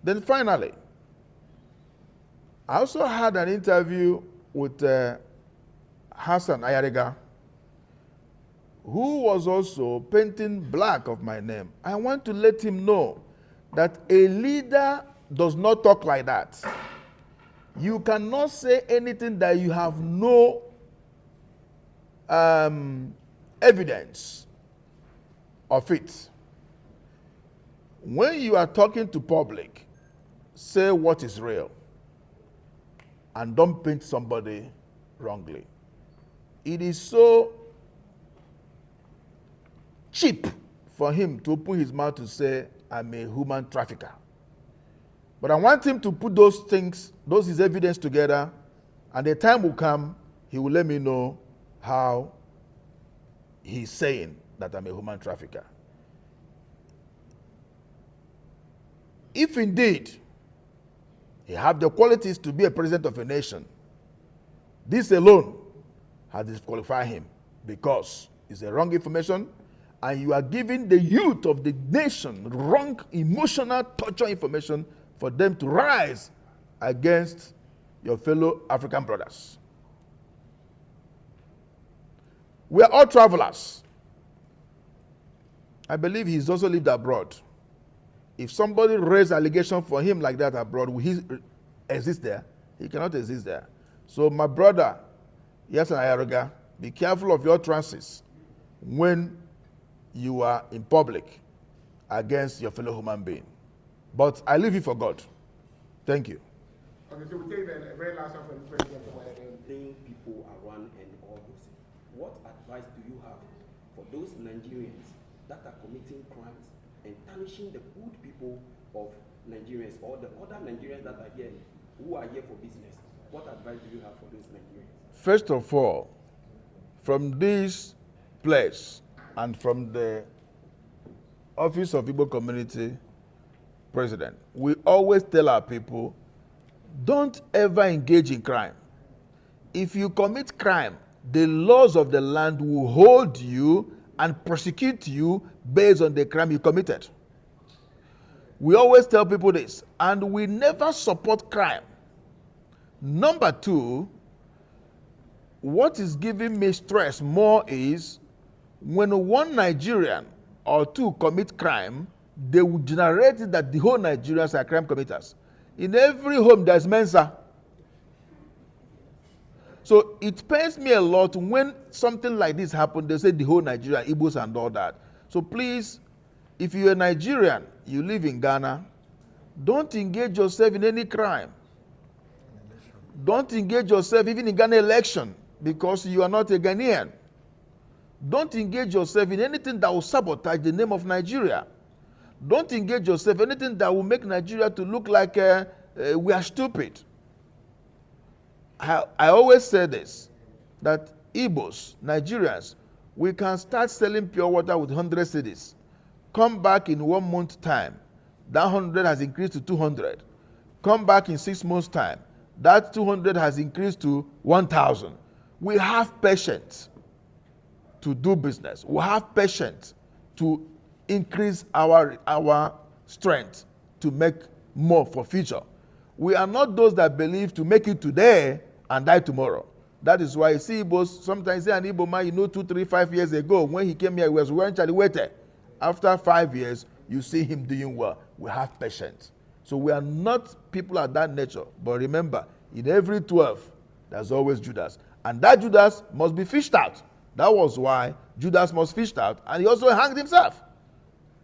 Then finally, I also had an interview with Hassan Ayariga, who was also painting black of my name. I want to let him know that a leader does not talk like that. You cannot say anything that you have no evidence of it. When you are talking to public, say what is real and don't paint somebody wrongly. It is so cheap for him to open his mouth to say, I'm a human trafficker. But I want him to put those things, his evidence together, and the time will come, he will let me know how he's saying that I'm a human trafficker. If indeed he have the qualities to be a president of a nation, this alone has disqualified him because it's a wrong information and you are giving the youth of the nation wrong emotional torture information for them to rise against your fellow African brothers. We are all travelers. I believe he's also lived abroad. If somebody raised allegation for him like that abroad, will he exist there? He cannot exist there. So my brother, Hassan Ayariga, be careful of your trances when you are in public against your fellow human being. But I leave it for God. Thank you. Okay, so we take the very last one for the president. Playing people around and all those. What advice do you have for those Nigerians that are committing crimes and tarnishing the good people of Nigerians or the other Nigerians that are here who are here for business? What advice do you have for those Nigerians? First of all, from this place and from the Office of Igbo Community President, we always tell our people, don't ever engage in crime. If you commit crime, the laws of the land will hold you and prosecute you based on the crime you committed. We always tell people this, and we never support crime. Number two, what is giving me stress more is when one Nigerian or two commit crime, they will generate it that the whole Nigerians are crime committers. In every home, there's Mensa. So it pains me a lot when something like this happens, they say the whole Nigeria, Igbos and all that. So please, if you're a Nigerian, you live in Ghana, don't engage yourself in any crime. Don't engage yourself even in Ghana election because you are not a Ghanaian. Don't engage yourself in anything that will sabotage the name of Nigeria. Don't engage yourself in anything that will make Nigeria to look like we are stupid. I always say this, that Igbos, Nigerians, we can start selling pure water with 100 cedis. Come back in 1 month time, that 100 has increased to 200. Come back in 6 months time, that 200 has increased to 1,000. We have patience to do business. We have patience to increase our strength to make more for future. We are not those that believe to make it today and die tomorrow. That is why you see Igbos, sometimes say an Igbo man, 2, 3, 5 years ago, when he came here, he was wearing chaliwete. After 5 years, you see him doing well. We have patience. So we are not people of that nature. But remember, in every 12, there's always Judas. And that Judas must be fished out. That was why Judas was fished out, and he also hanged himself.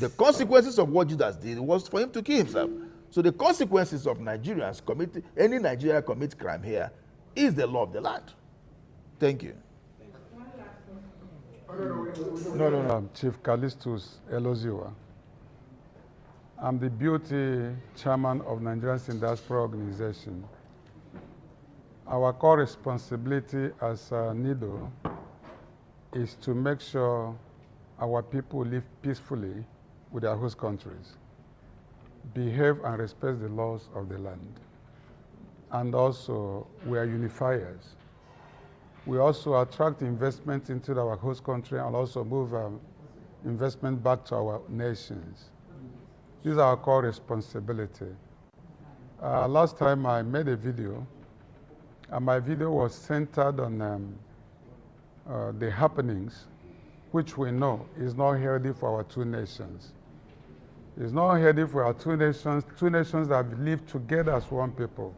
The consequences of what Judas did was for him to kill himself. So the consequences of Nigerians any Nigerian commit crime here is the law of the land. Thank you. No. Chief Callistus Eloziwa. I'm the beauty chairman of Nigerians in Diaspora Organization. Our core responsibility as NIDO is to make sure our people live peacefully with their host countries, behave and respect the laws of the land. And also, we are unifiers. We also attract investment into our host country and also move investment back to our nations. This is our core responsibility. Last time I made a video, and my video was centered on the happenings, which we know is not healthy for our two nations. It's not healthy for our two nations that have lived together as one people.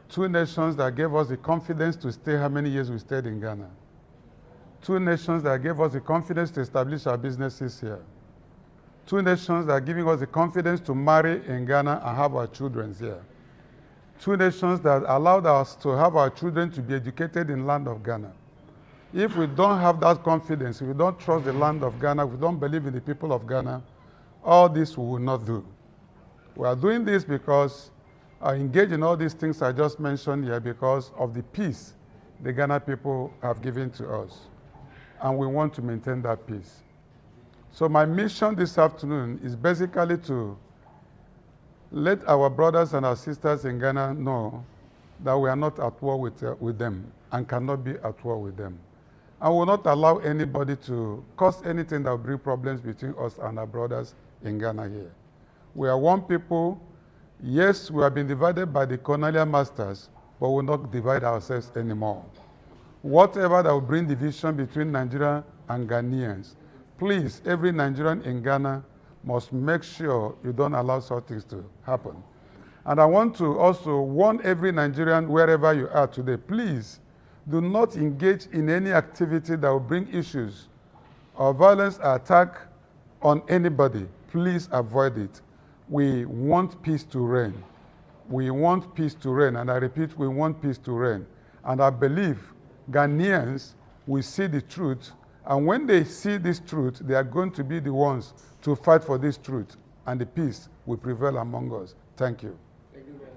Two nations that gave us the confidence to stay how many years we stayed in Ghana. Two nations that gave us the confidence to establish our businesses here. Two nations that are giving us the confidence to marry in Ghana and have our children here. Two nations that allowed us to have our children to be educated in the land of Ghana. If we don't have that confidence, if we don't trust the land of Ghana, if we don't believe in the people of Ghana, all this we will not do. We are doing this because I engage in all these things I just mentioned here because of the peace the Ghana people have given to us. And we want to maintain that peace. So my mission this afternoon is basically to let our brothers and our sisters in Ghana know that we are not at war with them and cannot be at war with them. And will not allow anybody to cause anything that will bring problems between us and our brothers in Ghana here. We are one people. Yes, we have been divided by the colonial masters, but we will not divide ourselves anymore. Whatever that will bring division between Nigeria and Ghanaians, please, every Nigerian in Ghana must make sure you don't allow such things to happen. And I want to also warn every Nigerian, wherever you are today, please do not engage in any activity that will bring issues or violence or attack on anybody. Please avoid it. We want peace to reign. We want peace to reign. And I repeat, we want peace to reign. And I believe Ghanaians will see the truth. And when they see this truth, they are going to be the ones to fight for this truth. And the peace will prevail among us. Thank you. Thank you very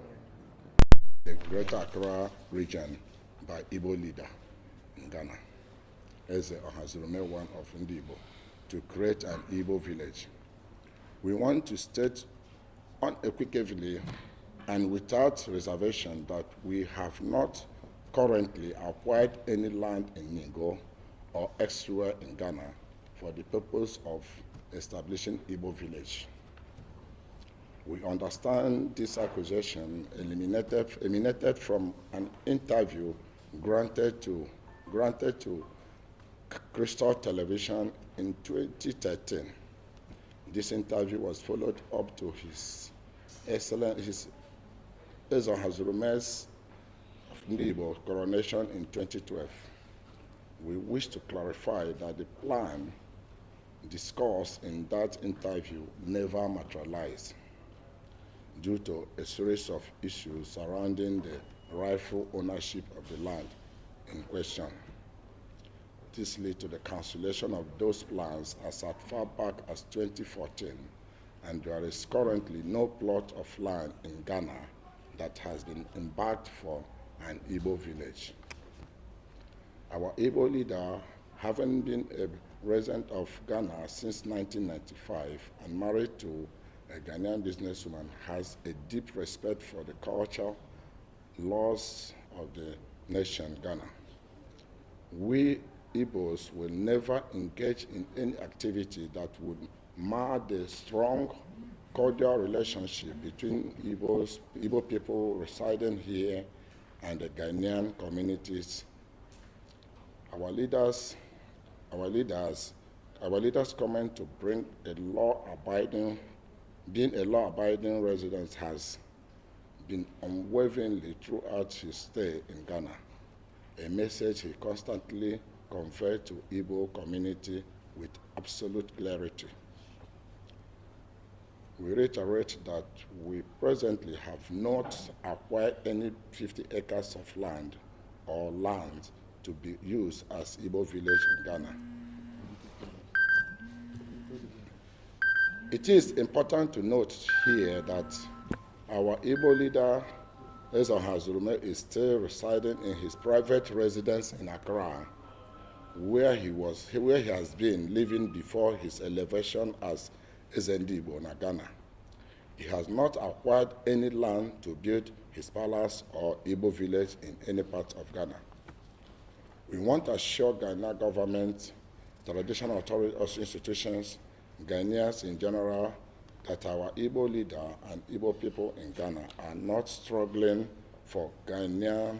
much. The Greater Accra region by Igbo leader in Ghana, Eze Ohazurume, one of Igbo, to create an Igbo village. We want to state unequivocally and without reservation that we have not currently acquired any land in Nigo or elsewhere in Ghana for the purpose of establishing Igbo village. We understand this accusation emanated from an interview granted to Crystal Television in 2013. This interview was followed up to His Excellency Eze Ohazurume's Igbo coronation in 2012. We wish to clarify that the plan discussed in that interview never materialized due to a series of issues surrounding the rightful ownership of the land in question. This led to the cancellation of those plans as far back as 2014, and there is currently no plot of land in Ghana that has been embarked for an Igbo village. Our Igbo leader, having been a resident of Ghana since 1995 and married to a Ghanaian businesswoman, has a deep respect for the culture, laws of the nation Ghana. We Igbos will never engage in any activity that would mar the strong, cordial relationship between Igbo people residing here and the Ghanaian communities. Our leaders comment to bring being a law-abiding resident has been unwaveringly throughout his stay in Ghana, a message he constantly conveyed to Igbo community with absolute clarity. We reiterate that we presently have not acquired any 50 acres of land or land to be used as Igbo village in Ghana. It is important to note here that our Igbo leader, Eze Ohazurume, is still residing in his private residence in Accra, where he has been living before his elevation as Igbo in Ghana. He has not acquired any land to build his palace or Igbo village in any part of Ghana. We want to assure Ghana government, traditional authorities, institutions, Ghanaians in general, that our Igbo leader and Igbo people in Ghana are not struggling for Ghanaian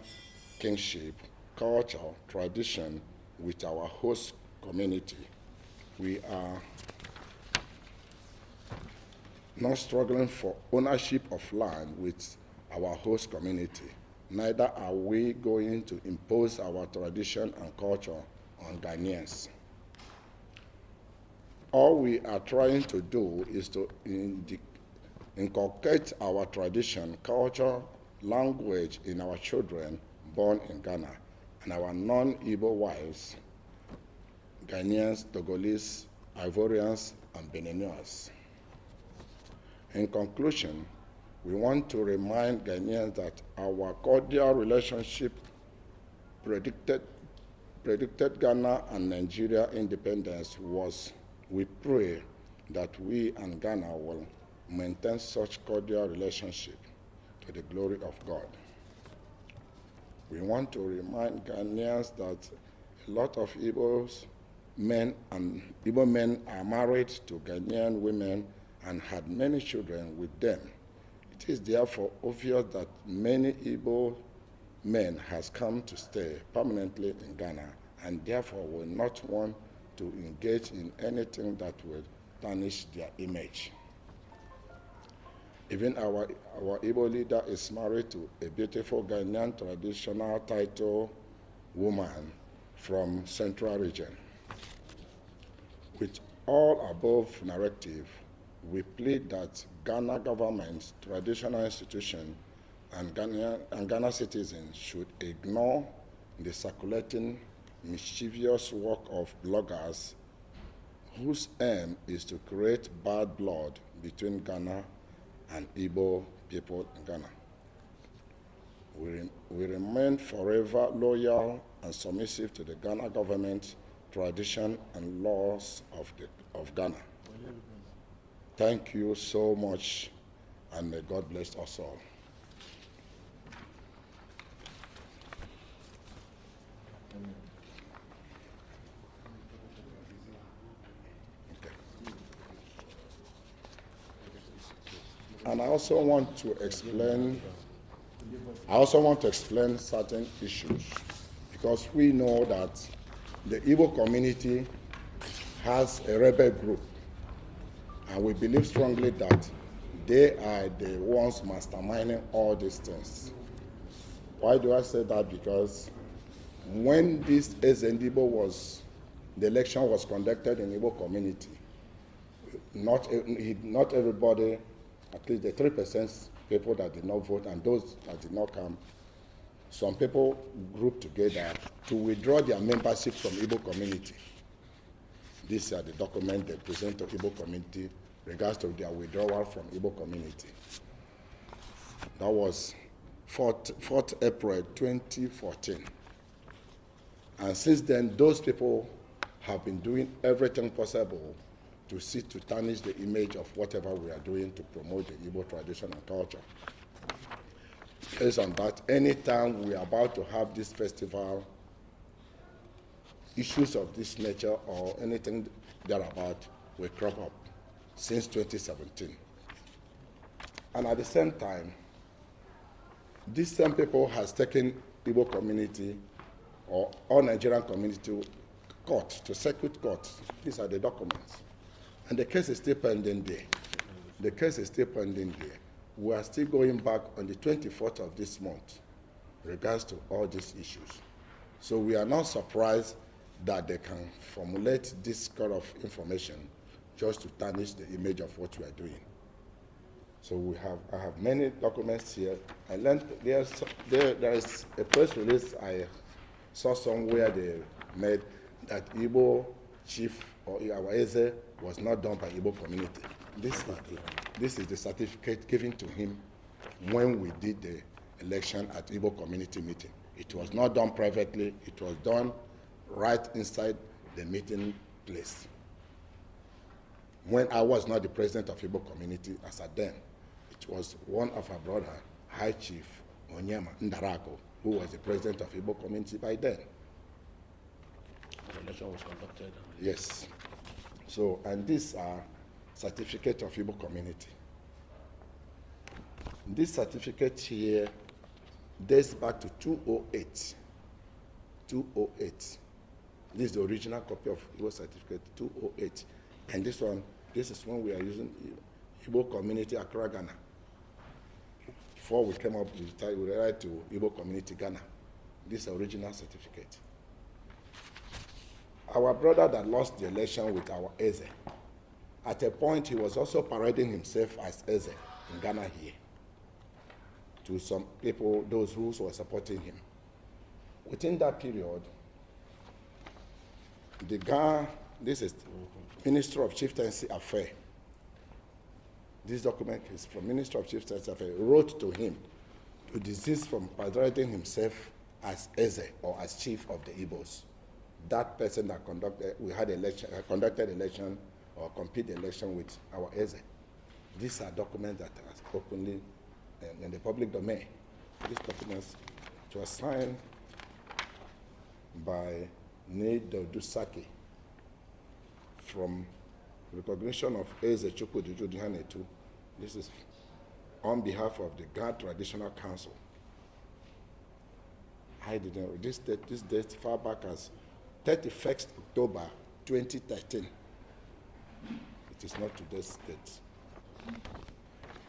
kingship, culture, tradition with our host community. We are not struggling for ownership of land with our host community. Neither are we going to impose our tradition and culture on Ghanaians. All we are trying to do is to inculcate our tradition, culture, language in our children born in Ghana and our non-Igbo wives, Ghanaians, Togolese, Ivorians, and Beninese. In conclusion, we want to remind Ghanaians that our cordial relationship predicted Ghana and Nigeria independence was. We pray that we and Ghana will maintain such cordial relationship to the glory of God. We want to remind Ghanaians that a lot of Igbo men are married to Ghanaian women and had many children with them. It is therefore obvious that many Igbo men has come to stay permanently in Ghana and therefore will not want to engage in anything that will tarnish their image. Even our Igbo leader is married to a beautiful Ghanaian traditional title woman from Central Region. With all above narrative, we plead that Ghana government, traditional institution, and Ghana citizens should ignore the circulating mischievous work of bloggers whose aim is to create bad blood between Ghana and Igbo people in Ghana. We remain forever loyal and submissive to the Ghana government, tradition, and laws of Ghana. Thank you so much, and may God bless us all. And I also want to explain certain issues, because we know that the Igbo community has a rebel group, and we believe strongly that they are the ones masterminding all these things. Why do I say that? Because when this Igbo the election was conducted in Igbo community, not everybody, at least the 3% people that did not vote and those that did not come, some people grouped together to withdraw their membership from Igbo community. These are the documents they present to Igbo community regards to their withdrawal from Igbo community. That was 4th April 2014. And since then, those people have been doing everything possible to seek to tarnish the image of whatever we are doing to promote the Igbo tradition and culture. Based on that, anytime we are about to have this festival, issues of this nature or anything thereabout will crop up since 2017. And at the same time, these same people has taken Igbo community or all Nigerian community to court, to circuit court. These are the documents. And the case is still pending there. The case is still pending there. We are still going back on the 24th of this month regards to all these issues. So we are not surprised that they can formulate this kind of information just to tarnish the image of what we are doing. So I have many documents here. I learned there is a press release I saw somewhere they made that Igbo chief or our Eze was not done by Igbo community. This is the certificate given to him when we did the election at Igbo community meeting. It was not done privately, it was done right inside the meeting place. When I was not the president of Igbo community as at then, it was one of our brother, High Chief Onyema Ndarako, who was the president of Igbo community by then. The election was conducted. Yes. So, and these are certificate of Igbo community. This certificate here dates back to 208. 208. This is the original copy of Igbo certificate, 208. And this one, this is one we are using, Igbo community Accra, Ghana. Before we came up, we write to Igbo community Ghana. This is the original certificate. Our brother that lost the election with our Eze, at a point he was also parading himself as Eze in Ghana here to some people, those who were supporting him. Within that period, the Ghana, this is Minister of Chieftaincy Affairs. This document is from Minister of Chieftaincy Affairs, wrote to him to desist from parading himself as Eze or as chief of the Igbos. That person that conducted election or compete election with our Eze. These are documents that are openly in the public domain. These documents were signed by Nedo Dusaki from recognition of Eze Chukwu Dujudihanetu. This is on behalf of the Ghana Traditional Council. I didn't, this date far back as 31st October 2013. It is not today's date.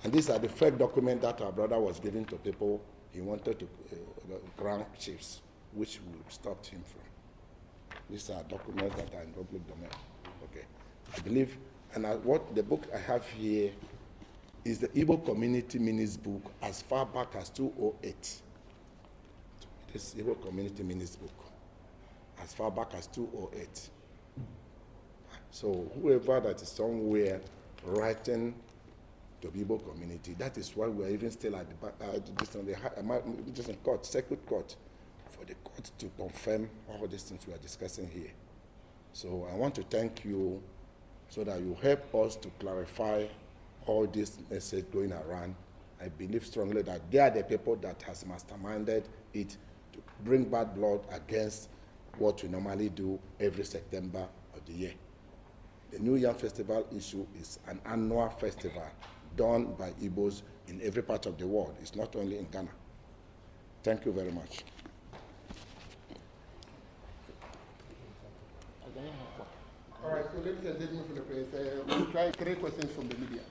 And these are the fake documents that our brother was giving to people he wanted to grant chiefs, which we stopped him from. These are documents that are in public domain. Okay. I believe, and what the book I have here is the Igbo Community Minutes book as far back as 208. This Igbo Community Minutes book as far back as 208. So whoever that is somewhere writing to the Igbo community, that is why we are even still at the court, circuit court, for the court to confirm all these things we are discussing here. So I want to thank you so that you help us to clarify all this message going around. I believe strongly that they are the people that has masterminded it to bring bad blood against what we normally do every September of the year. The New Yam Festival issue is an annual festival done by Igbos in every part of the world. It's not only in Ghana. Thank you very much. All right, so ladies and gentlemen from the press, we'll try 3 questions from the media.